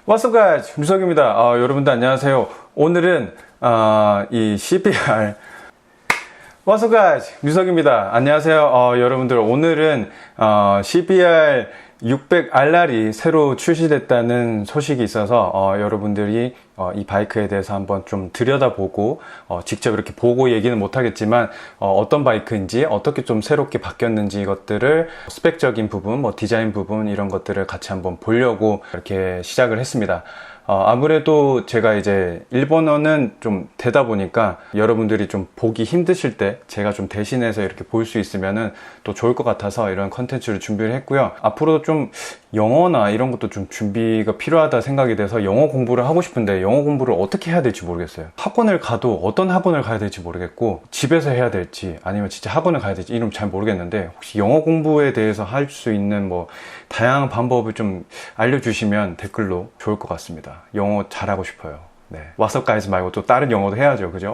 What's up guys, 유석입니다. 여러분들 안녕하세요. 오늘은 이 CBR What's up guys, 유석입니다. 안녕하세요. 여러분들 오늘은 CBR 600RR이 새로 출시됐다는 소식이 있어서 여러분들이 이 바이크에 대해서 한번 좀 들여다보고 직접 이렇게 보고 얘기는 못하겠지만 어떤 바이크인지 어떻게 좀 새롭게 바뀌었는지 이것들을 스펙적인 부분, 디자인 부분 이런 것들을 같이 한번 보려고 이렇게 시작을 했습니다. 아무래도 제가 이제 일본어는 좀 되다 보니까 여러분들이 좀 보기 힘드실 때 제가 좀 대신해서 이렇게 볼 수 있으면은 또 좋을 것 같아서 이런 컨텐츠를 준비를 했고요. 앞으로도 좀 영어나 이런 것도 좀 준비가 필요하다 생각이 돼서 영어 공부를 하고 싶은데 영어 공부를 어떻게 해야 될지 모르겠어요. 학원을 가도 어떤 학원을 가야 될지 모르겠고 집에서 해야 될지 아니면 진짜 학원을 가야 될지 이름 잘 모르겠는데 혹시 영어 공부에 대해서 할 수 있는 다양한 방법을 좀 알려주시면 댓글로 좋을 것 같습니다. 영어 잘하고 싶어요. 네. What's up guys 말고 또 다른 영어도 해야죠. 그죠?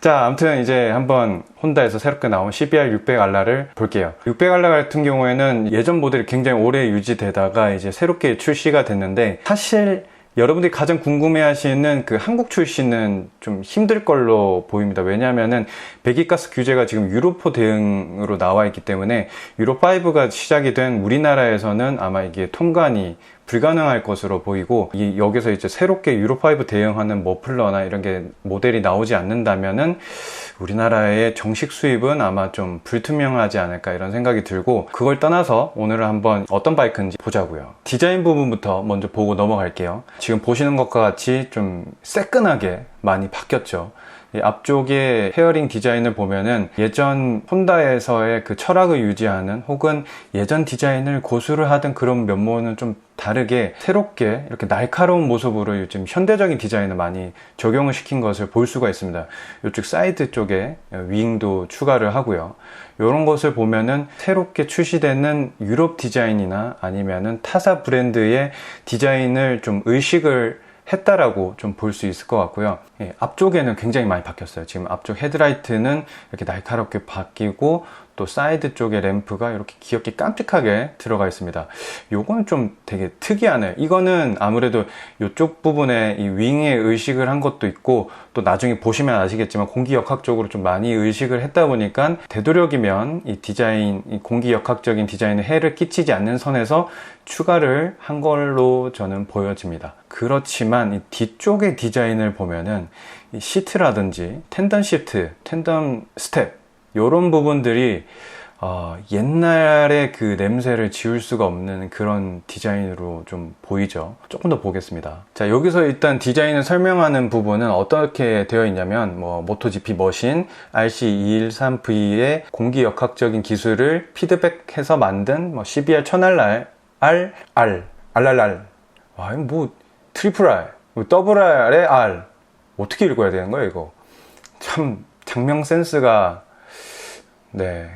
자, 아무튼 이제 한번 혼다에서 새롭게 나온 CBR 600RR을 볼게요. 600RR 같은 경우에는 예전 모델이 굉장히 오래 유지되다가 이제 새롭게 출시가 됐는데 사실 여러분들이 가장 궁금해 하시는 그 한국 출시는 좀 힘들 걸로 보입니다. 왜냐하면은 배기가스 규제가 지금 유로4 대응으로 나와 있기 때문에 유로5가 시작이 된 우리나라에서는 아마 이게 통관이 불가능할 것으로 보이고 여기서 이제 새롭게 유로5 대응하는 머플러나 이런 게 모델이 나오지 않는다면은 우리나라의 정식 수입은 아마 좀 불투명하지 않을까 이런 생각이 들고 그걸 떠나서 오늘은 한번 어떤 바이크인지 보자고요. 디자인 부분부터 먼저 보고 넘어갈게요. 지금 보시는 것과 같이 좀 새끈하게 많이 바뀌었죠. 이 앞쪽에 페어링 디자인을 보면은 예전 혼다에서의 그 철학을 유지하는 혹은 예전 디자인을 고수를 하던 그런 면모는 좀 다르게 새롭게 이렇게 날카로운 모습으로 요즘 현대적인 디자인을 많이 적용을 시킨 것을 볼 수가 있습니다. 이쪽 사이드 쪽에 윙도 추가를 하고요. 이런 것을 보면은 새롭게 출시되는 유럽 디자인이나 아니면은 타사 브랜드의 디자인을 좀 의식을 했다라고 좀 볼 수 있을 것 같고요. 앞쪽에는 굉장히 많이 바뀌었어요. 지금 앞쪽 헤드라이트는 이렇게 날카롭게 바뀌고 또 사이드 쪽에 램프가 이렇게 귀엽게 깜찍하게 들어가 있습니다. 요건 좀 되게 특이하네요. 이거는 아무래도 이쪽 부분에 이 윙에 의식을 한 것도 있고 또 나중에 보시면 아시겠지만 공기역학적으로 좀 많이 의식을 했다 보니까 되도록이면 이 디자인, 이 공기역학적인 디자인에 해를 끼치지 않는 선에서 추가를 한 걸로 저는 보여집니다. 그렇지만 이 뒤쪽의 디자인을 보면은 이 시트라든지 텐덤 시트, 텐덤 스텝 이런 부분들이 옛날의 그 냄새를 지울 수가 없는 그런 디자인으로 좀 보이죠. 조금 더 보겠습니다. 자, 여기서 일단 디자인을 설명하는 부분은 어떻게 되어 있냐면 모토GP 머신 RC213V의 공기역학적인 기술을 피드백해서 만든 CBR 1000RR RRR 와, 이거 트리플 R, 더블 R의 R 어떻게 읽어야 되는 거예요 이거? 참 장명 센스가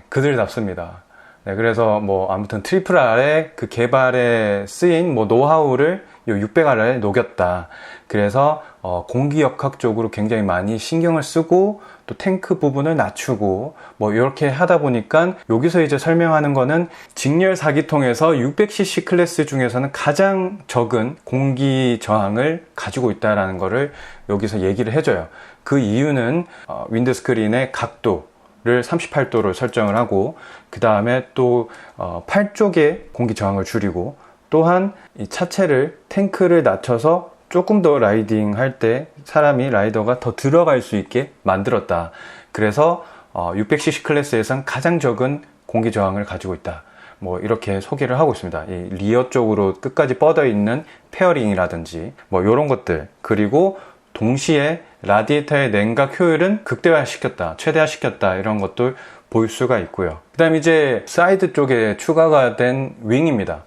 그들답습니다. 그래서 아무튼 트리플 R의 그 개발에 쓰인 노하우를 이 600R에 녹였다. 그래서 공기역학적으로 굉장히 많이 신경을 쓰고 또 탱크 부분을 낮추고 이렇게 하다 보니까 여기서 이제 설명하는 거는 직렬 4기통에서 600cc 클래스 중에서는 가장 적은 공기 저항을 가지고 있다라는 거를 여기서 얘기를 해줘요. 그 이유는 윈드스크린의 각도를 38도로 설정을 하고 그 다음에 또 팔 쪽에 공기 저항을 줄이고 또한 이 차체를 탱크를 낮춰서 조금 더 라이딩 할 때 라이더가 더 들어갈 수 있게 만들었다. 그래서 600cc 클래스에선 가장 적은 공기 저항을 가지고 있다. 이렇게 소개를 하고 있습니다. 이 리어 쪽으로 끝까지 뻗어 있는 페어링이라든지 이런 것들, 그리고 동시에 라디에이터의 냉각 효율은 극대화시켰다, 최대화시켰다, 이런 것들 볼 수가 있고요. 그 다음 이제 사이드 쪽에 추가가 된 윙입니다.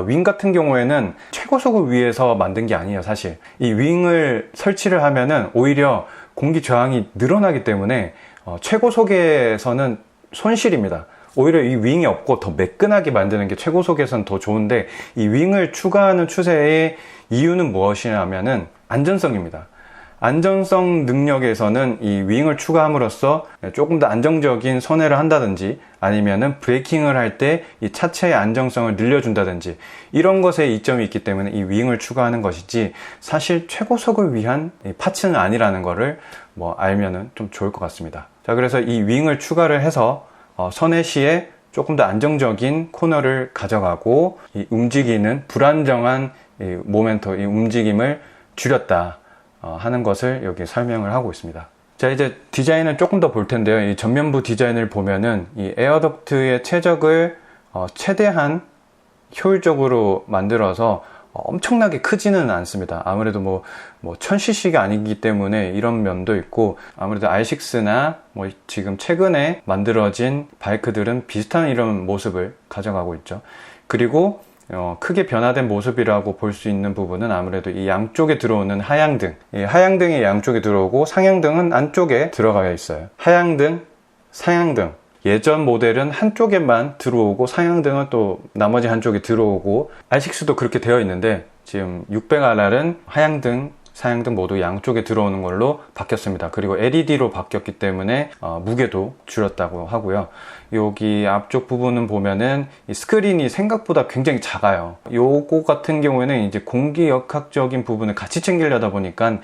윙 같은 경우에는 최고속을 위해서 만든 게 아니에요. 사실 이 윙을 설치를 하면은 오히려 공기 저항이 늘어나기 때문에 최고속에서는 손실입니다. 오히려 이 윙이 없고 더 매끈하게 만드는 게 최고속에서는 더 좋은데 이 윙을 추가하는 추세의 이유는 무엇이냐면은 안전성입니다. 안전성 능력에서는 이 윙을 추가함으로써 조금 더 안정적인 선회를 한다든지 아니면은 브레이킹을 할 때 이 차체의 안정성을 늘려준다든지 이런 것에 이점이 있기 때문에 이 윙을 추가하는 것이지 사실 최고속을 위한 파츠는 아니라는 거를 알면은 좀 좋을 것 같습니다. 자, 그래서 이 윙을 추가를 해서 선회 시에 조금 더 안정적인 코너를 가져가고 이 움직이는 불안정한 이 모멘트, 이 움직임을 줄였다 하는 것을 여기 설명을 하고 있습니다. 자, 이제 디자인을 조금 더 볼 텐데요. 이 전면부 디자인을 보면은 이 에어덕트의 최적을 최대한 효율적으로 만들어서 엄청나게 크지는 않습니다. 아무래도 1000cc가 아니기 때문에 이런 면도 있고, 아무래도 R6나 지금 최근에 만들어진 바이크들은 비슷한 이런 모습을 가져가고 있죠. 그리고 크게 변화된 모습이라고 볼 수 있는 부분은 아무래도 이 양쪽에 들어오는 하향등, 이 하향등이 양쪽에 들어오고 상향등은 안쪽에 들어가 있어요. 하향등, 상향등, 예전 모델은 한쪽에만 들어오고 상향등은 또 나머지 한쪽에 들어오고, R6도 그렇게 되어 있는데 지금 600RR은 하향등, 상향등 모두 양쪽에 들어오는 걸로 바뀌었습니다. 그리고 LED로 바뀌었기 때문에 무게도 줄였다고 하고요. 여기 앞쪽 부분은 보면은 이 스크린이 생각보다 굉장히 작아요. 요거 같은 경우에는 이제 공기역학적인 부분을 같이 챙기려다 보니까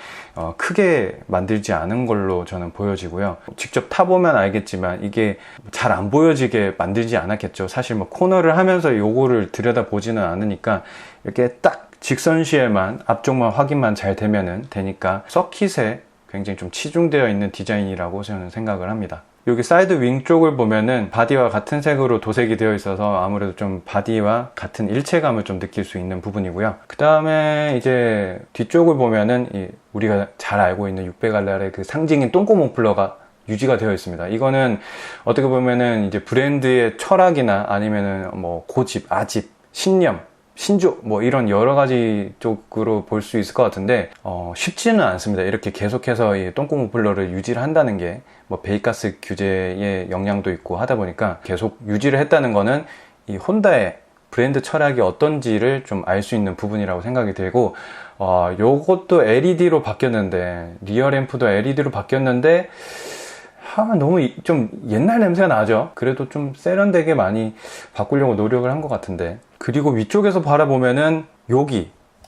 크게 만들지 않은 걸로 저는 보여지고요. 직접 타보면 알겠지만 이게 잘 안 보여지게 만들지 않았겠죠. 사실 코너를 하면서 요거를 들여다보지는 않으니까 이렇게 딱 직선시에만 앞쪽만 확인만 잘 되니까 서킷에 굉장히 좀 치중되어 있는 디자인이라고 저는 생각을 합니다. 여기 사이드 윙 쪽을 보면은 바디와 같은 색으로 도색이 되어 있어서 아무래도 좀 바디와 같은 일체감을 좀 느낄 수 있는 부분이고요. 그 다음에 이제 뒤쪽을 보면은 우리가 잘 알고 있는 600RR의 그 상징인 똥꼬 머플러가 유지가 되어 있습니다. 이거는 어떻게 보면은 이제 브랜드의 철학이나 아니면은 고집, 아집, 신념, 신조 이런 여러 가지 쪽으로 볼 수 있을 것 같은데 쉽지는 않습니다. 이렇게 계속해서 이 똥꼬 머플러를 유지를 한다는 게 배기가스 규제의 영향도 있고 하다 보니까 계속 유지를 했다는 거는 이 혼다의 브랜드 철학이 어떤지를 좀 알 수 있는 부분이라고 생각이 들고, 요것도 LED로 바뀌었는데, 리어 램프도 LED로 바뀌었는데 너무 좀 옛날 냄새가 나죠. 그래도 좀 세련되게 많이 바꾸려고 노력을 한 것 같은데, 그리고 위쪽에서 바라보면은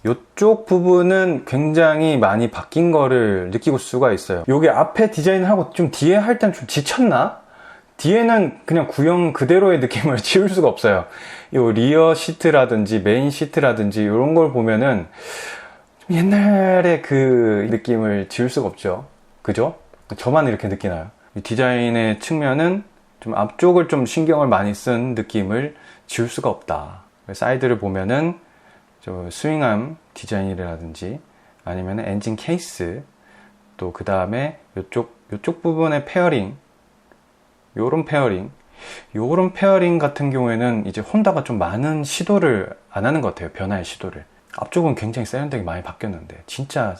요쪽 부분은 굉장히 많이 바뀐 거를 느낄 수가 있어요. 여기 앞에 디자인을 하고 좀 뒤에 할 땐 좀 지쳤나? 뒤에는 그냥 구형 그대로의 느낌을 지울 수가 없어요. 요 리어 시트라든지 메인 시트라든지 이런 걸 보면은 좀 옛날의 그 느낌을 지울 수가 없죠. 그죠? 저만 이렇게 느끼나요? 이 디자인의 측면은 좀 앞쪽을 좀 신경을 많이 쓴 느낌을 지울 수가 없다. 사이드를 보면은 좀 스윙암 디자인이라든지 아니면 엔진 케이스, 또 그 다음에 요쪽 부분의 페어링, 요런 페어링 같은 경우에는 이제 혼다가 좀 많은 시도를 안 하는 것 같아요. 변화의 시도를. 앞쪽은 굉장히 세련되게 많이 바뀌었는데, 진짜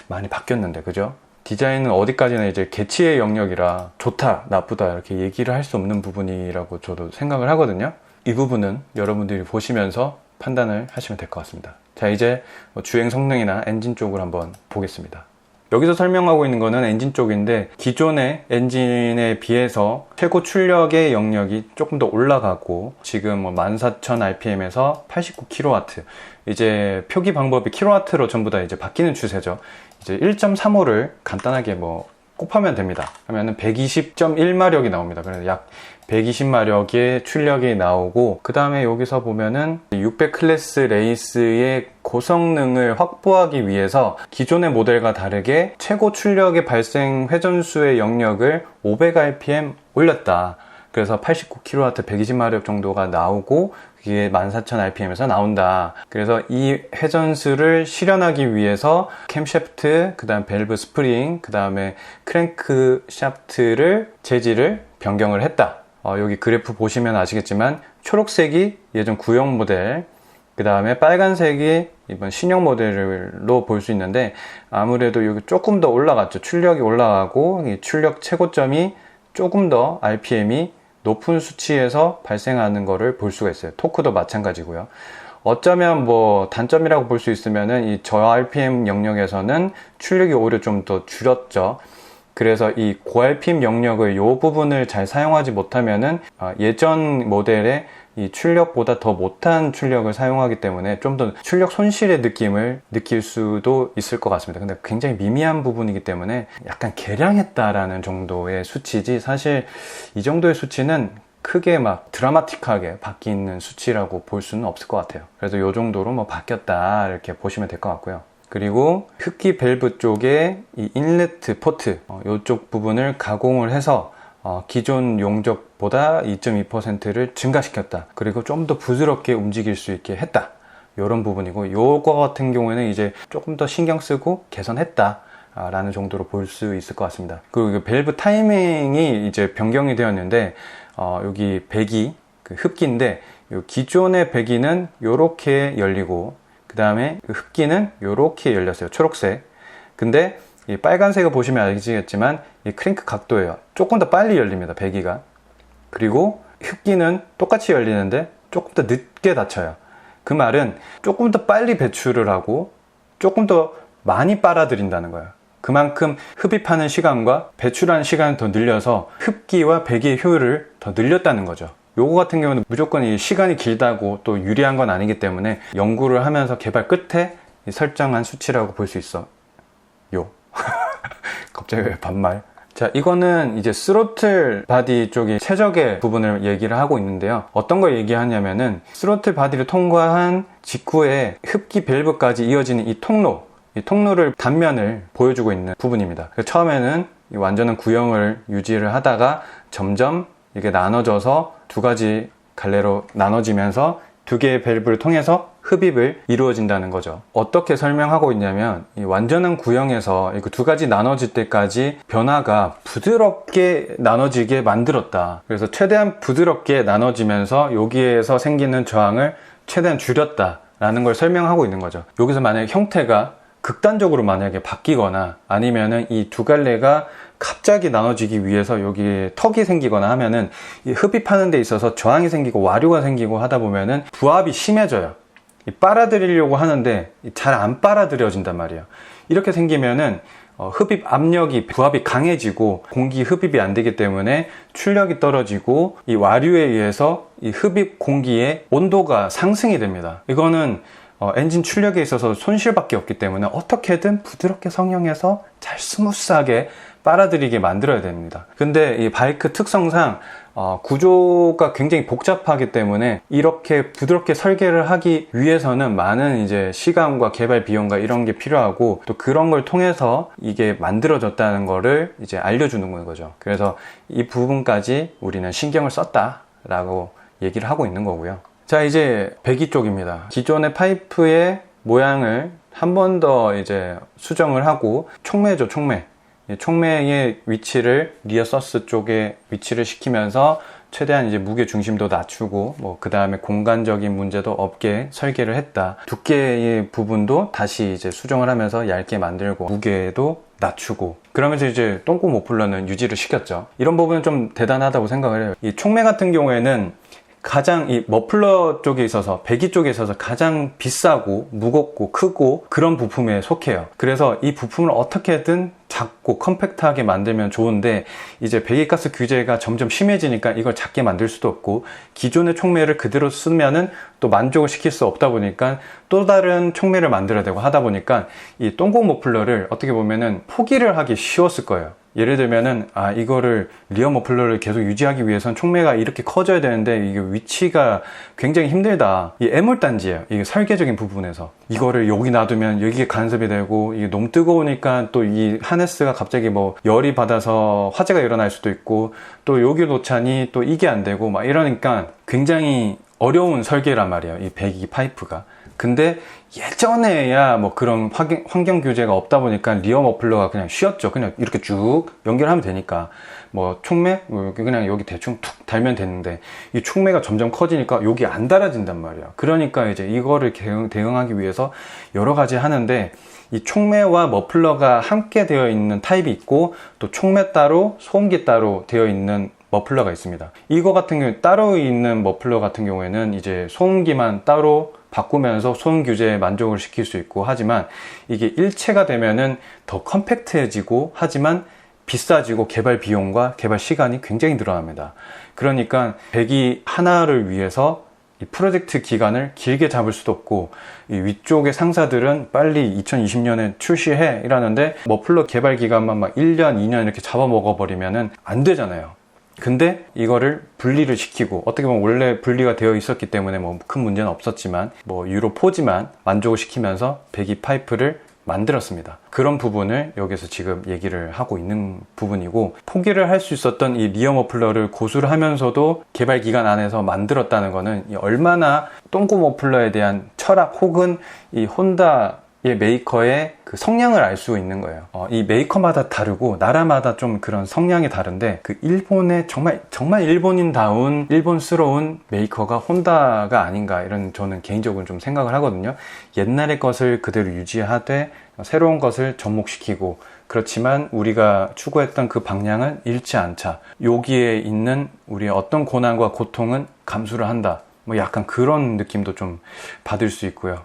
많이 바뀌었는데, 그죠? 디자인은 어디까지나 이제 개취의 영역이라 좋다, 나쁘다 이렇게 얘기를 할 수 없는 부분이라고 저도 생각을 하거든요. 이 부분은 여러분들이 보시면서 판단을 하시면 될 것 같습니다. 자, 이제 주행 성능이나 엔진 쪽을 한번 보겠습니다. 여기서 설명하고 있는 거는 엔진 쪽인데, 기존의 엔진에 비해서 최고 출력의 영역이 조금 더 올라가고, 지금 14,000rpm에서 89kW, 이제 표기 방법이 킬로와트로 전부 다 이제 바뀌는 추세죠. 이제 1.35를 간단하게 곱하면 됩니다. 하면은 120.1마력이 나옵니다. 그래서 약 120마력의 출력이 나오고, 그 다음에 여기서 보면은 600 클래스 레이스의 고성능을 확보하기 위해서 기존의 모델과 다르게 최고 출력의 발생 회전수의 영역을 500rpm 올렸다. 그래서 89kW 120마력 정도가 나오고, 그게 14,000rpm에서 나온다. 그래서 이 회전수를 실현하기 위해서 캠샤프트, 그 다음 밸브 스프링, 그 다음에 크랭크 샤프트를 재질을 변경을 했다. 여기 그래프 보시면 아시겠지만 초록색이 예전 구형 모델, 그 다음에 빨간색이 이번 신형 모델로 볼 수 있는데, 아무래도 여기 조금 더 올라갔죠. 출력이 올라가고, 이 출력 최고점이 조금 더 RPM이 높은 수치에서 발생하는 것을 볼 수가 있어요. 토크도 마찬가지고요. 어쩌면 뭐 단점이라고 볼 수 있으면은 이 저RPM 영역에서는 출력이 오히려 좀 더 줄였죠. 그래서 이 고RPM 영역의 이 부분을 잘 사용하지 못하면은 예전 모델의 이 출력보다 더 못한 출력을 사용하기 때문에 좀 더 출력 손실의 느낌을 느낄 수도 있을 것 같습니다. 근데 굉장히 미미한 부분이기 때문에 약간 개량했다라는 정도의 수치지, 사실 이 정도의 수치는 크게 막 드라마틱하게 바뀌는 수치라고 볼 수는 없을 것 같아요. 그래서 이 정도로 뭐 바뀌었다 이렇게 보시면 될 것 같고요. 그리고 흡기 밸브 쪽에 이 인렛 포트 이쪽 부분을 가공을 해서 기존 용적보다 2.2%를 증가시켰다. 그리고 좀 더 부드럽게 움직일 수 있게 했다. 이런 부분이고, 요거 같은 경우에는 이제 조금 더 신경 쓰고 개선했다 라는 정도로 볼 수 있을 것 같습니다. 그리고 밸브 타이밍이 이제 변경이 되었는데, 여기 배기, 그 흡기인데, 요 기존의 배기는 요렇게 열리고, 그 다음에 그 흡기는 요렇게 열렸어요. 초록색. 근데 이 빨간색을 보시면 아시겠지만 이 크랭크 각도예요. 조금 더 빨리 열립니다, 배기가. 그리고 흡기는 똑같이 열리는데 조금 더 늦게 닫혀요. 그 말은 조금 더 빨리 배출을 하고 조금 더 많이 빨아들인다는 거예요. 그만큼 흡입하는 시간과 배출하는 시간을 더 늘려서 흡기와 배기의 효율을 더 늘렸다는 거죠. 요거 같은 경우는 무조건 이 시간이 길다고 또 유리한 건 아니기 때문에 연구를 하면서 개발 끝에 설정한 수치라고 볼 수 있어. 갑자기 왜 반말? 자, 이거는 이제 스로틀 바디 쪽이 최적의 부분을 얘기를 하고 있는데요. 어떤 걸 얘기하냐면은 스로틀 바디를 통과한 직후에 흡기 밸브까지 이어지는 이 통로를 단면을 보여주고 있는 부분입니다. 처음에는 이 완전한 구형을 유지를 하다가 점점 이게 나눠져서 두 가지 갈래로 나눠지면서 두 개의 밸브를 통해서 흡입을 이루어진다는 거죠. 어떻게 설명하고 있냐면 이 완전한 구형에서 두 가지 나눠질 때까지 변화가 부드럽게 나눠지게 만들었다. 그래서 최대한 부드럽게 나눠지면서 여기에서 생기는 저항을 최대한 줄였다 라는 걸 설명하고 있는 거죠. 여기서 만약에 형태가 극단적으로 만약에 바뀌거나 아니면은 이 두 갈래가 갑자기 나눠지기 위해서 여기에 턱이 생기거나 하면은 이 흡입하는 데 있어서 저항이 생기고 와류가 생기고 하다 보면은 부합이 심해져요. 빨아들이려고 하는데 잘 안 빨아들여진단 말이에요. 이렇게 생기면은 흡입 압력이 부합이 강해지고 공기 흡입이 안 되기 때문에 출력이 떨어지고 이 와류에 의해서 이 흡입 공기의 온도가 상승이 됩니다. 이거는 엔진 출력에 있어서 손실밖에 없기 때문에 어떻게든 부드럽게 성형해서 잘 스무스하게 빨아들이게 만들어야 됩니다. 근데 이 바이크 특성상 구조가 굉장히 복잡하기 때문에 이렇게 부드럽게 설계를 하기 위해서는 많은 이제 시간과 개발 비용과 이런 게 필요하고 또 그런 걸 통해서 이게 만들어졌다는 거를 이제 알려주는 거죠. 그래서 이 부분까지 우리는 신경을 썼다라고 얘기를 하고 있는 거고요. 자, 이제 배기 쪽입니다. 기존의 파이프의 모양을 한 번 더 이제 수정을 하고 촉매죠, 촉매. 촉매의 위치를 리어 서스 쪽에 위치를 시키면서 최대한 이제 무게 중심도 낮추고 그 다음에 공간적인 문제도 없게 설계를 했다. 두께의 부분도 다시 이제 수정을 하면서 얇게 만들고 무게도 낮추고 그러면서 이제 똥꼬 머플러는 유지를 시켰죠. 이런 부분은 좀 대단하다고 생각을 해요. 이 촉매 같은 경우에는 가장 이 머플러 쪽에 있어서 배기 쪽에 있어서 가장 비싸고 무겁고 크고 그런 부품에 속해요. 그래서 이 부품을 어떻게든 작고 컴팩트하게 만들면 좋은데 이제 배기가스 규제가 점점 심해지니까 이걸 작게 만들 수도 없고 기존의 촉매를 그대로 쓰면은 또 만족을 시킬 수 없다 보니까 또 다른 촉매를 만들어야 되고 하다 보니까 이 똥공 머플러를 어떻게 보면은 포기를 하기 쉬웠을 거예요. 예를 들면은 이거를 리어 머플러를 계속 유지하기 위해선 촉매가 이렇게 커져야 되는데 이게 위치가 굉장히 힘들다. 이 애물단지예요. 이게 설계적인 부분에서 이거를 여기 놔두면 여기에 간섭이 되고 이게 너무 뜨거우니까 또 이 하네스가 갑자기 열이 받아서 화재가 일어날 수도 있고 또 여기 놓자니 또 이게 안 되고 막 이러니까 굉장히 어려운 설계란 말이에요. 이 배기 파이프가. 근데 예전에야 그런 환경 규제가 없다 보니까 리어 머플러가 그냥 쉬웠죠. 그냥 이렇게 쭉 연결하면 되니까 촉매 그냥 여기 대충 툭 달면 되는데 이 촉매가 점점 커지니까 여기 안 달아진단 말이야. 그러니까 이제 이거를 대응하기 위해서 여러 가지 하는데 이 촉매와 머플러가 함께 되어 있는 타입이 있고 또 촉매 따로 소음기 따로 되어 있는 머플러가 있습니다. 이거 같은 경우 따로 있는 머플러 같은 경우에는 이제 소음기만 따로 바꾸면서 소음 규제에 만족을 시킬 수 있고 하지만 이게 일체가 되면은 더 컴팩트해지고 하지만 비싸지고 개발 비용과 개발 시간이 굉장히 늘어납니다. 그러니까 배기 하나를 위해서 이 프로젝트 기간을 길게 잡을 수도 없고 이 위쪽의 상사들은 빨리 2020년에 출시해 이러는데 머플러 개발 기간만 막 1년, 2년 이렇게 잡아먹어 버리면은 안 되잖아요. 근데 이거를 분리를 시키고 어떻게 보면 원래 분리가 되어 있었기 때문에 뭐 큰 문제는 없었지만 뭐 유로 4지만 만족을 시키면서 배기 파이프를 만들었습니다. 그런 부분을 여기서 지금 얘기를 하고 있는 부분이고 포기를 할 수 있었던 이 리어 머플러를 고수를 하면서도 개발 기간 안에서 만들었다는 거는 얼마나 똥꼬 머플러에 대한 철학 혹은 이 혼다의 메이커의 그 성향을 알 수 있는 거예요. 이 메이커마다 다르고 나라마다 좀 그런 성향이 다른데 그 일본의 정말 일본인다운 일본스러운 메이커가 혼다가 아닌가 이런 저는 개인적으로 좀 생각을 하거든요. 옛날의 것을 그대로 유지하되 새로운 것을 접목시키고 그렇지만 우리가 추구했던 그 방향은 잃지 않자. 여기에 있는 우리의 어떤 고난과 고통은 감수를 한다. 뭐 약간 그런 느낌도 좀 받을 수 있고요.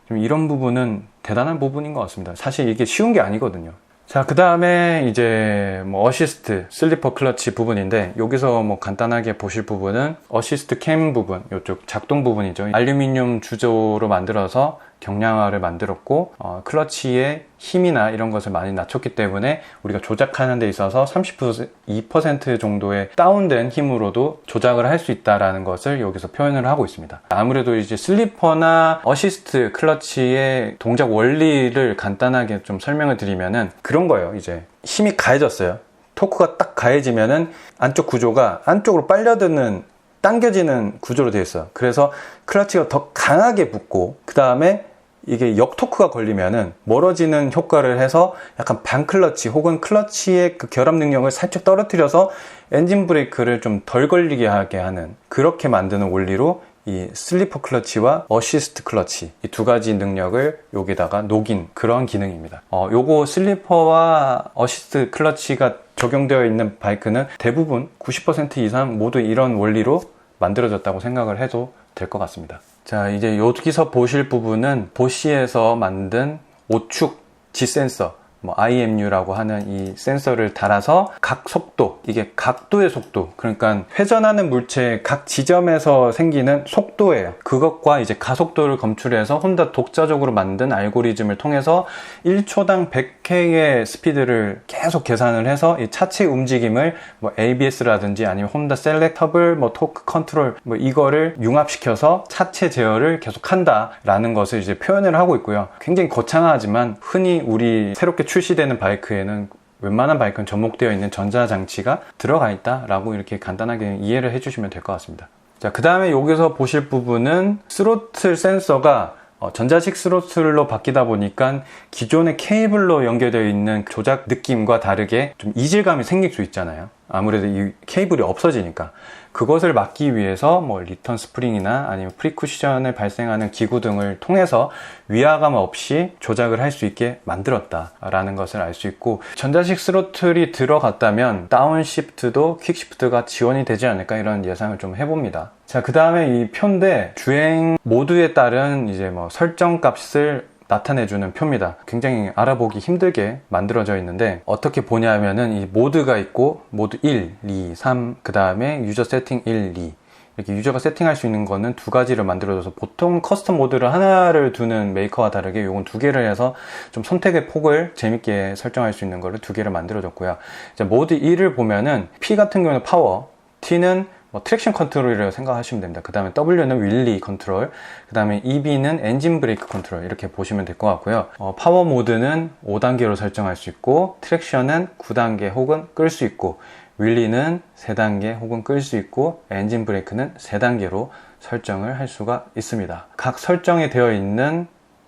좀 이런 부분은 대단한 부분인 것 같습니다. 사실 이게 쉬운 게 아니거든요. 자, 그 다음에 이제 뭐 어시스트, 슬리퍼 클러치 부분인데 여기서 뭐 간단하게 보실 부분은 어시스트 캠 부분, 이쪽 작동 부분이죠. 알루미늄 주조로 만들어서 경량화를 만들었고 클러치의 힘이나 이런 것을 많이 낮췄기 때문에 우리가 조작하는 데 있어서 32% 정도의 다운된 힘으로도 조작을 할 수 있다는 것을 여기서 표현을 하고 있습니다. 아무래도 이제 슬리퍼나 어시스트 클러치의 동작 원리를 간단하게 좀 설명을 드리면은 그런 거예요. 이제 힘이 가해졌어요. 토크가 딱 가해지면은 안쪽 구조가 안쪽으로 빨려드는 당겨지는 구조로 되어 있어요. 그래서 클러치가 더 강하게 붙고 그 다음에 이게 역토크가 걸리면은 멀어지는 효과를 해서 약간 반클러치 혹은 클러치의 그 결합 능력을 살짝 떨어뜨려서 엔진 브레이크를 좀 덜 걸리게 하게 하는 그렇게 만드는 원리로 이 슬리퍼 클러치와 어시스트 클러치 이 두 가지 능력을 여기다가 녹인 그런 기능입니다. 요거 슬리퍼와 어시스트 클러치가 적용되어 있는 바이크는 대부분 90% 이상 모두 이런 원리로 만들어졌다고 생각을 해도 될 것 같습니다. 자, 이제 여기서 보실 부분은 보쉬에서 만든 5축 G센서 IMU라고 하는 이 센서를 달아서 각 속도, 이게 각도의 속도, 그러니까 회전하는 물체의 각 지점에서 생기는 속도예요. 그것과 이제 가속도를 검출해서 혼다 독자적으로 만든 알고리즘을 통해서 1초당 100K의 스피드를 계속 계산을 해서 이 차체 움직임을 ABS라든지 아니면 혼다 셀렉터블, 토크 컨트롤 이거를 융합시켜서 차체 제어를 계속 한다라는 것을 이제 표현을 하고 있고요. 굉장히 거창하지만 흔히 우리 새롭게 출시되는 바이크에는 웬만한 바이크는 접목되어 있는 전자장치가 들어가 있다라고 이렇게 간단하게 이해를 해주시면 될 것 같습니다. 자, 그 다음에 여기서 보실 부분은 스로틀 센서가 전자식 스로틀로 바뀌다 보니까 기존의 케이블로 연결되어 있는 조작 느낌과 다르게 좀 이질감이 생길 수 있잖아요. 아무래도 이 케이블이 없어지니까 그것을 막기 위해서 리턴 스프링이나 아니면 프리쿠션을 발생하는 기구 등을 통해서 위화감 없이 조작을 할 수 있게 만들었다라는 것을 알 수 있고 전자식 스로틀이 들어갔다면 다운시프트도 퀵시프트가 지원이 되지 않을까 이런 예상을 좀 해봅니다. 자, 그 다음에 이 표인데 주행 모드에 따른 이제 설정 값을 나타내주는 표입니다. 굉장히 알아보기 힘들게 만들어져 있는데 어떻게 보냐면은 이 모드가 있고 모드 1, 2, 3, 그 다음에 유저 세팅 1, 2 이렇게 유저가 세팅할 수 있는 거는 두 가지를 만들어줘서 보통 커스텀 모드를 하나를 두는 메이커와 다르게 요건 두 개를 해서 좀 선택의 폭을 재밌게 설정할 수 있는 거를 두 개를 만들어줬고요. 이제 모드 1을 보면은 P 같은 경우는 파워, T는 트랙션 컨트롤이라고 생각하시면 됩니다. 그 다음에 W는 윌리 컨트롤, 그 다음에 EB는 엔진 브레이크 컨트롤 이렇게 보시면 될 것 같고요. 파워 모드는 5단계로 설정할 수 있고 트랙션은 9단계 혹은 끌 수 있고 윌리는 3단계 혹은 끌 수 있고 엔진 브레이크는 3단계로 설정을 할 수가 있습니다. 각 설정이 되어 있는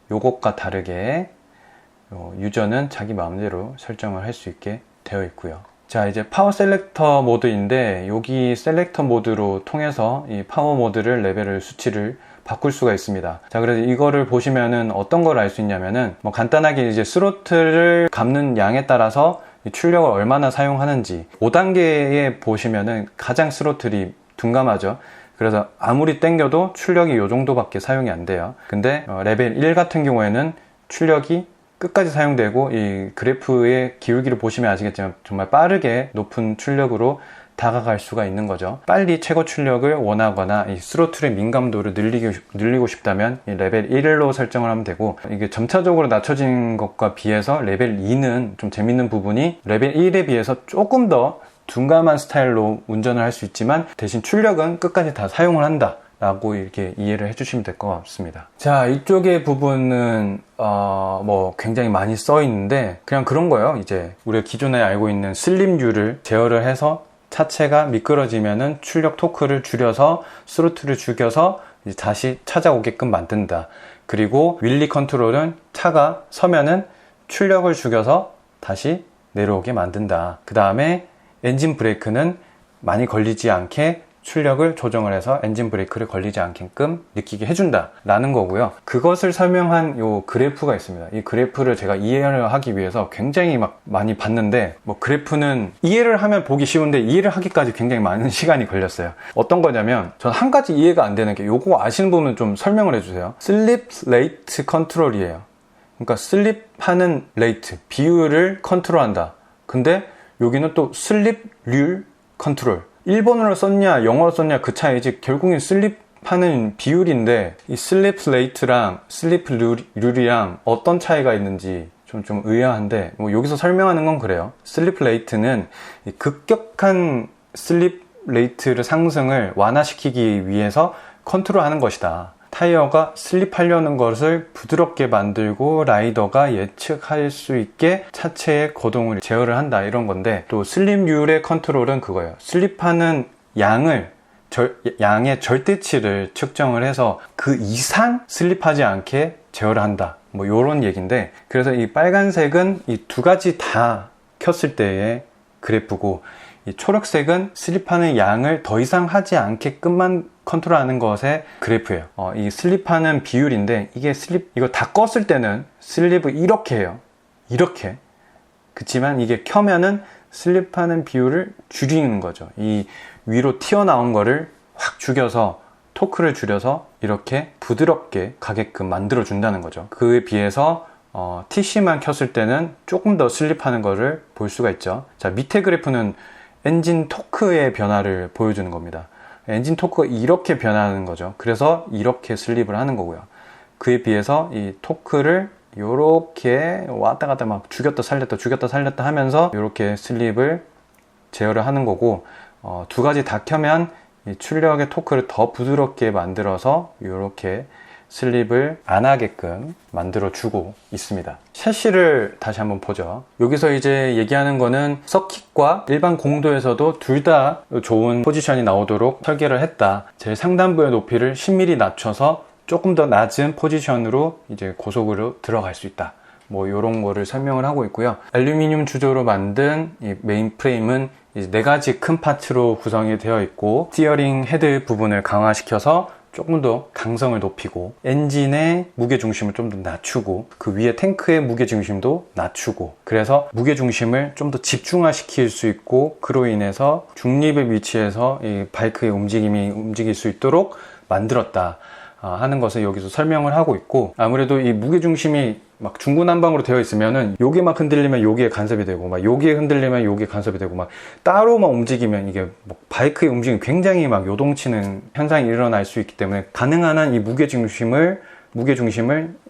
요것과 다르게 유저는 자기 마음대로 설정을 할 수 있게 되어 있고요. 자, 이제 파워 셀렉터 모드인데 여기 셀렉터 모드로 통해서 이 파워 모드를 레벨을 수치를 바꿀 수가 있습니다. 자, 그래서 이거를 보시면은 어떤 걸 알 수 있냐면은 간단하게 이제 스로틀을 감는 양에 따라서 이 출력을 얼마나 사용하는지 5단계에 보시면은 가장 스로틀이 둔감하죠. 그래서 아무리 당겨도 출력이 이 정도밖에 사용이 안 돼요. 근데 레벨 1 같은 경우에는 출력이 끝까지 사용되고, 이 그래프의 기울기를 보시면 아시겠지만 정말 빠르게 높은 출력으로 다가갈 수가 있는 거죠. 빨리 최고 출력을 원하거나 이 스로틀의 민감도를 늘리고 싶다면 이 레벨 1로 설정을 하면 되고, 이게 점차적으로 낮춰진 것과 비해서 레벨 2는 좀 재밌는 부분이 레벨 1에 비해서 조금 더 둔감한 스타일로 운전을 할 수 있지만 대신 출력은 끝까지 다 사용을 한다 라고 이렇게 이해를 해주시면 될 것 같습니다. 자, 이쪽의 부분은 뭐 굉장히 많이 써 있는데 그냥 그런 거예요. 이제 우리가 기존에 알고 있는 슬립유를 제어를 해서 차체가 미끄러지면은 출력 토크를 줄여서 스로틀을 죽여서 이제 다시 찾아오게끔 만든다. 그리고 윌리 컨트롤은 차가 서면은 출력을 죽여서 다시 내려오게 만든다. 그 다음에 엔진 브레이크는 많이 걸리지 않게 출력을 조정을 해서 엔진 브레이크를 걸리지 않게끔 느끼게 해준다 라는 거고요. 그것을 설명한 요 그래프가 있습니다. 이 그래프를 제가 이해를 하기 위해서 굉장히 막 많이 봤는데, 뭐 그래프는 이해를 하면 보기 쉬운데 이해를 하기까지 굉장히 많은 시간이 걸렸어요. 어떤 거냐면 전 한 가지 이해가 안 되는 게, 요거 아시는 분은 좀 설명을 해주세요. 슬립 레이트 컨트롤이에요. 그러니까 슬립하는 레이트 비율을 컨트롤한다. 근데 여기는 또 슬립률 컨트롤, 일본어로 썼냐 영어로 썼냐 그 차이지 결국엔 슬립하는 비율인데, 이 슬립 레이트랑 슬립 룰이랑 어떤 차이가 있는지 좀 의아한데, 뭐 여기서 설명하는 건 그래요. 슬립 레이트는 급격한 슬립 레이트를 상승을 완화시키기 위해서 컨트롤하는 것이다. 타이어가 슬립하려는 것을 부드럽게 만들고 라이더가 예측할 수 있게 차체의 거동을 제어를 한다, 이런 건데, 또 슬립률의 컨트롤은 그거예요. 슬립하는 양의 절대치를 측정을 해서 그 이상 슬립하지 않게 제어를 한다, 뭐 요런 얘기인데, 그래서 이 빨간색은 이 두 가지 다 켰을 때의 그래프고, 이 초록색은 슬립하는 양을 더 이상 하지 않게끔만 컨트롤하는 것의 그래프예요. 이 슬립하는 비율인데, 이게 이거 다 껐을 때는 슬립을 이렇게 해요. 이렇게. 그치만 이게 켜면은 슬립하는 비율을 줄이는 거죠. 이 위로 튀어나온 거를 확 죽여서 토크를 줄여서 이렇게 부드럽게 가게끔 만들어 준다는 거죠. 그에 비해서 TC만 켰을 때는 조금 더 슬립하는 거를 볼 수가 있죠. 자, 밑에 그래프는 엔진 토크의 변화를 보여주는 겁니다. 엔진 토크가 이렇게 변하는 거죠. 그래서 이렇게 슬립을 하는 거고요. 그에 비해서 이 토크를 이렇게 왔다 갔다 막 죽였다 살렸다 하면서 이렇게 슬립을 제어를 하는 거고, 두 가지 다 켜면 이 출력의 토크를 더 부드럽게 만들어서 이렇게 슬립을 안 하게끔 만들어 주고 있습니다. 셰시를 다시 한번 보죠. 여기서 이제 얘기하는 거는 서킷과 일반 공도에서도 둘 다 좋은 포지션이 나오도록 설계를 했다. 제일 상단부의 높이를 10mm 낮춰서 조금 더 낮은 포지션으로 이제 고속으로 들어갈 수 있다. 뭐 이런 거를 설명을 하고 있고요. 알루미늄 주조로 만든 이 메인 프레임은 이제 4가지 큰 파트로 구성이 되어 있고, 스티어링 헤드 부분을 강화시켜서 조금 더 강성을 높이고, 엔진의 무게중심을 좀 더 낮추고, 그 위에 탱크의 무게중심도 낮추고, 그래서 무게중심을 좀 더 집중화시킬 수 있고, 그로 인해서 중립의 위치에서 이 바이크의 움직임이 움직일 수 있도록 만들었다 하는 것을 여기서 설명을 하고 있고, 아무래도 이 무게중심이 막 중구난방으로 되어 있으면은 요게 막 흔들리면 요게 간섭이 되고, 막 요게 흔들리면 요게 간섭이 되고, 막 따로만 움직이면 이게 뭐 바이크의 움직임이 굉장히 막 요동치는 현상이 일어날 수 있기 때문에 가능한 한 이 무게중심을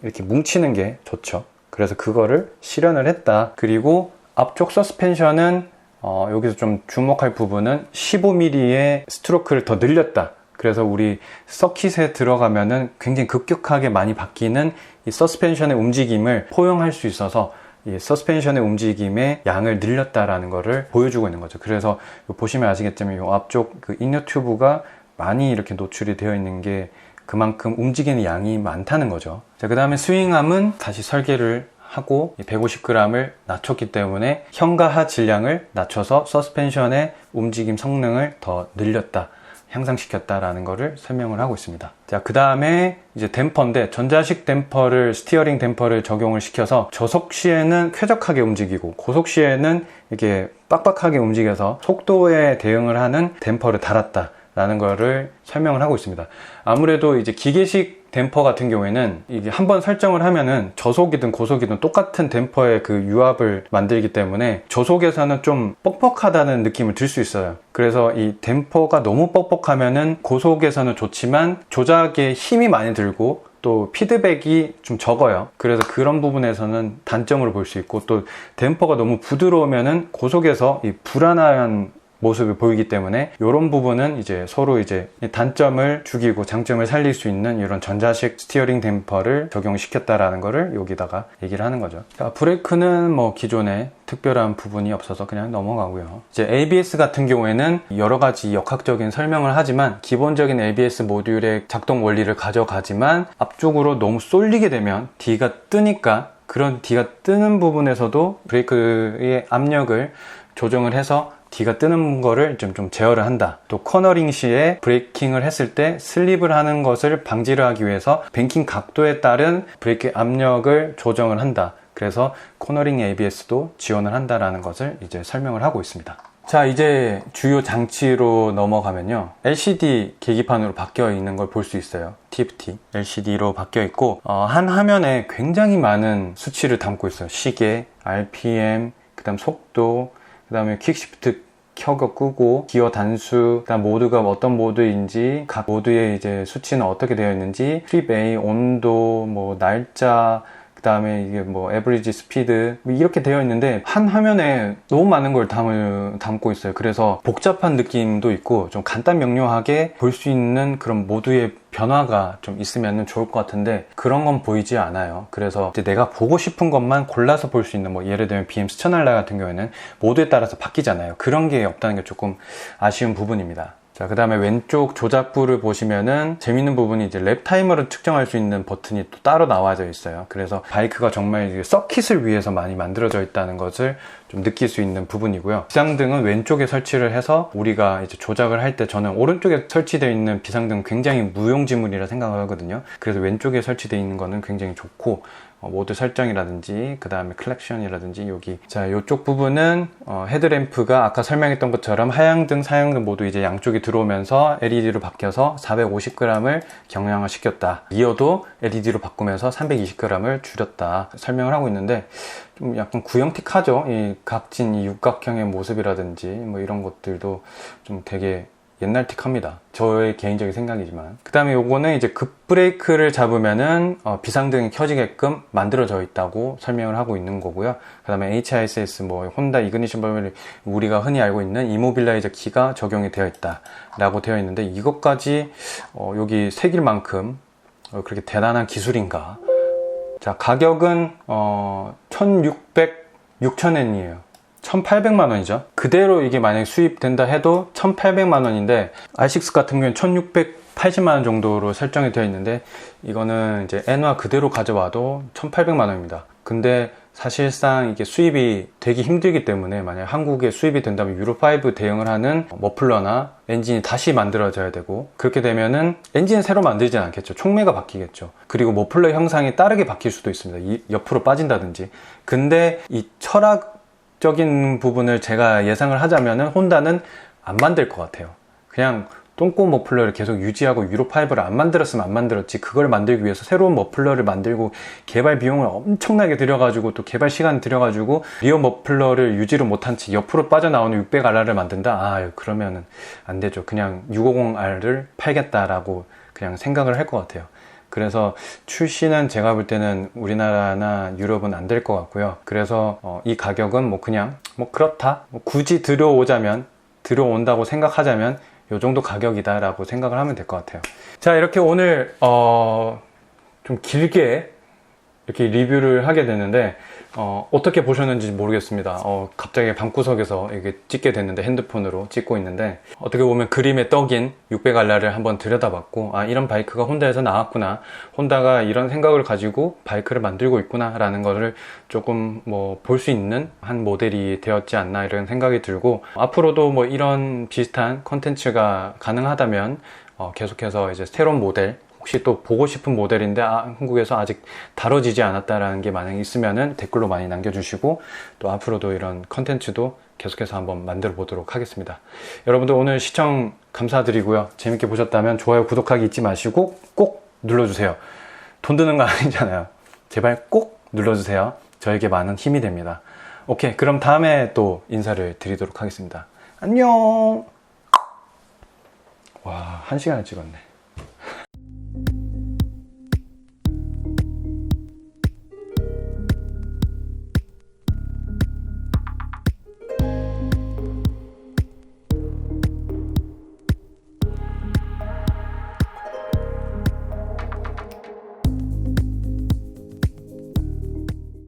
이렇게 뭉치는 게 좋죠. 그래서 그거를 실현을 했다. 그리고 앞쪽 서스펜션은 여기서 좀 주목할 부분은 15mm의 스트로크를 더 늘렸다. 그래서 우리 서킷에 들어가면은 굉장히 급격하게 많이 바뀌는 이 서스펜션의 움직임을 포용할 수 있어서 이 서스펜션의 움직임의 양을 늘렸다라는 것을 보여주고 있는 거죠. 그래서 보시면 아시겠지만 이 앞쪽 그 인어 튜브가 많이 이렇게 노출이 되어 있는 게 그만큼 움직이는 양이 많다는 거죠. 자, 그 다음에 스윙암은 다시 설계를 하고 150g을 낮췄기 때문에 현과 하 질량을 낮춰서 서스펜션의 움직임 성능을 더 늘렸다 향상시켰다라는 것을 설명을 하고 있습니다. 자, 그 다음에 이제 댐퍼인데, 전자식 댐퍼를, 스티어링 댐퍼를 적용을 시켜서 저속 시에는 쾌적하게 움직이고 고속 시에는 이렇게 빡빡하게 움직여서 속도에 대응을 하는 댐퍼를 달았다 라는 거를 설명을 하고 있습니다. 아무래도 이제 기계식 댐퍼 같은 경우에는 이게 한번 설정을 하면은 저속이든 고속이든 똑같은 댐퍼의 그 유압을 만들기 때문에 저속에서는 좀 뻑뻑하다는 느낌을 들 수 있어요. 그래서 이 댐퍼가 너무 뻑뻑하면은 고속에서는 좋지만 조작에 힘이 많이 들고 또 피드백이 좀 적어요. 그래서 그런 부분에서는 단점으로 볼 수 있고, 또 댐퍼가 너무 부드러우면은 고속에서 이 불안한 모습을 보이기 때문에 이런 부분은 이제 서로 이제 단점을 죽이고 장점을 살릴 수 있는 이런 전자식 스티어링 댐퍼를 적용시켰다라는 거를 여기다가 얘기를 하는 거죠. 자, 브레이크는 뭐 기존에 특별한 부분이 없어서 그냥 넘어가고요. 이제 ABS 같은 경우에는 여러 가지 역학적인 설명을 하지만 기본적인 ABS 모듈의 작동 원리를 가져가지만 앞쪽으로 너무 쏠리게 되면 D가 뜨니까 그런 D가 뜨는 부분에서도 브레이크의 압력을 조정을 해서 D가 뜨는 거를 좀 제어를 한다. 또 코너링 시에 브레이킹을 했을 때 슬립을 하는 것을 방지를 하기 위해서 뱅킹 각도에 따른 브레이크 압력을 조정을 한다. 그래서 코너링 ABS도 지원을 한다라는 것을 이제 설명을 하고 있습니다. 자, 이제 주요 장치로 넘어가면요, LCD 계기판으로 바뀌어 있는 걸 볼 수 있어요. TFT LCD로 바뀌어 있고, 한 화면에 굉장히 많은 수치를 담고 있어요. 시계, RPM, 그 다음 속도, 그 다음에 퀵시프트 켜고 끄고, 기어 단수, 그다음 모드가 어떤 모드인지, 각 모드의 이제 수치는 어떻게 되어 있는지, 트립 A, 온도, 뭐 날짜, 그 다음에 이게 뭐 에버리지 스피드 이렇게 되어 있는데 한 화면에 너무 많은 걸 담고 있어요. 그래서 복잡한 느낌도 있고 좀 간단 명료하게 볼 수 있는 그런 모드의 변화가 좀 있으면 좋을 것 같은데 그런 건 보이지 않아요. 그래서 이제 내가 보고 싶은 것만 골라서 볼 수 있는, 뭐 예를 들면 BM 스쳐날라 같은 경우에는 모드에 따라서 바뀌잖아요. 그런 게 없다는 게 조금 아쉬운 부분입니다. 자, 그 다음에 왼쪽 조작부를 보시면은 재밌는 부분이 이제 랩 타이머를 측정할 수 있는 버튼이 또 따로 나와져 있어요. 그래서 바이크가 정말 서킷을 위해서 많이 만들어져 있다는 것을 좀 느낄 수 있는 부분이고요. 비상등은 왼쪽에 설치를 해서 우리가 이제 조작을 할 때, 저는 오른쪽에 설치되어 있는 비상등 굉장히 무용지물이라 생각을 하거든요. 그래서 왼쪽에 설치되어 있는 거는 굉장히 좋고, 모드 설정이라든지 그 다음에 클렉션이라든지 여기, 자, 이쪽 부분은 헤드램프가 아까 설명했던 것처럼 하향등 사향등 모두 이제 양쪽이 들어오면서 LED로 바뀌어서 450g을 경량화 시켰다. 이어도 LED로 바꾸면서 320g을 줄였다 설명을 하고 있는데, 좀 약간 구형틱하죠. 이 각진 이 육각형의 모습이라든지 뭐 이런 것들도 좀 되게 옛날틱합니다. 저의 개인적인 생각이지만. 그 다음에 요거는 이제 급브레이크를 잡으면은 비상등이 켜지게끔 만들어져 있다고 설명을 하고 있는 거고요. 그 다음에 HISS, 뭐 혼다 이그니션 버튼을 우리가 흔히 알고 있는 이모빌라이저 키가 적용이 되어 있다 라고 되어 있는데, 이것까지 여기 새길 만큼 그렇게 대단한 기술인가. 자, 가격은 6,000엔이에요 1,800만 원이죠. 그대로 이게 만약에 수입된다 해도 1,800만 원인데, R6 같은 경우는 1,680만 원 정도로 설정이 되어 있는데, 이거는 이제 엔화 그대로 가져와도 1,800만 원입니다. 근데 사실상 이게 수입이 되기 힘들기 때문에, 만약 한국에 수입이 된다면 유로5 대응을 하는 머플러나 엔진이 다시 만들어져야 되고, 그렇게 되면은 엔진을 새로 만들진 않겠죠. 촉매가 바뀌겠죠. 그리고 머플러 형상이 다르게 바뀔 수도 있습니다. 옆으로 빠진다든지. 근데 이 철학적인 부분을 제가 예상을 하자면은 혼다는 안 만들 것 같아요. 그냥 똥꼬 머플러를 계속 유지하고 유로5를 안 만들었으면 안 만들었지, 그걸 만들기 위해서 새로운 머플러를 만들고 개발 비용을 엄청나게 들여가지고 또 개발 시간 들여가지고 리어 머플러를 유지를 못한 채 옆으로 빠져나오는 600R를 만든다? 그러면은 안 되죠. 그냥 650R을 팔겠다라고 그냥 생각을 할 것 같아요. 그래서 출시는 제가 볼 때는 우리나라나 유럽은 안 될 것 같고요. 그래서 이 가격은 뭐 그냥 뭐 그렇다, 굳이 들어온다고 생각하자면 요 정도 가격이다 라고 생각을 하면 될 것 같아요. 자, 이렇게 오늘 좀 길게 이렇게 리뷰를 하게 됐는데 어떻게 보셨는지 모르겠습니다. 갑자기 방구석에서 이게 찍게 됐는데 핸드폰으로 찍고 있는데 어떻게 보면 그림의 떡인 600알라를 한번 들여다봤고 이런 바이크가 혼다에서 나왔구나, 혼다가 이런 생각을 가지고 바이크를 만들고 있구나 라는 거를 조금 뭐 볼 수 있는 한 모델이 되었지 않나 이런 생각이 들고, 앞으로도 뭐 이런 비슷한 컨텐츠가 가능하다면 계속해서 이제 새로운 모델, 혹시 또 보고 싶은 모델인데 한국에서 아직 다뤄지지 않았다라는 게 만약 있으면은 댓글로 많이 남겨주시고, 또 앞으로도 이런 컨텐츠도 계속해서 한번 만들어 보도록 하겠습니다. 여러분들 오늘 시청 감사드리고요. 재밌게 보셨다면 좋아요, 구독하기 잊지 마시고 꼭 눌러주세요. 돈 드는 거 아니잖아요. 제발 꼭 눌러주세요. 저에게 많은 힘이 됩니다. 오케이, 그럼 다음에 또 인사를 드리도록 하겠습니다. 안녕. 와, 1시간을 찍었네.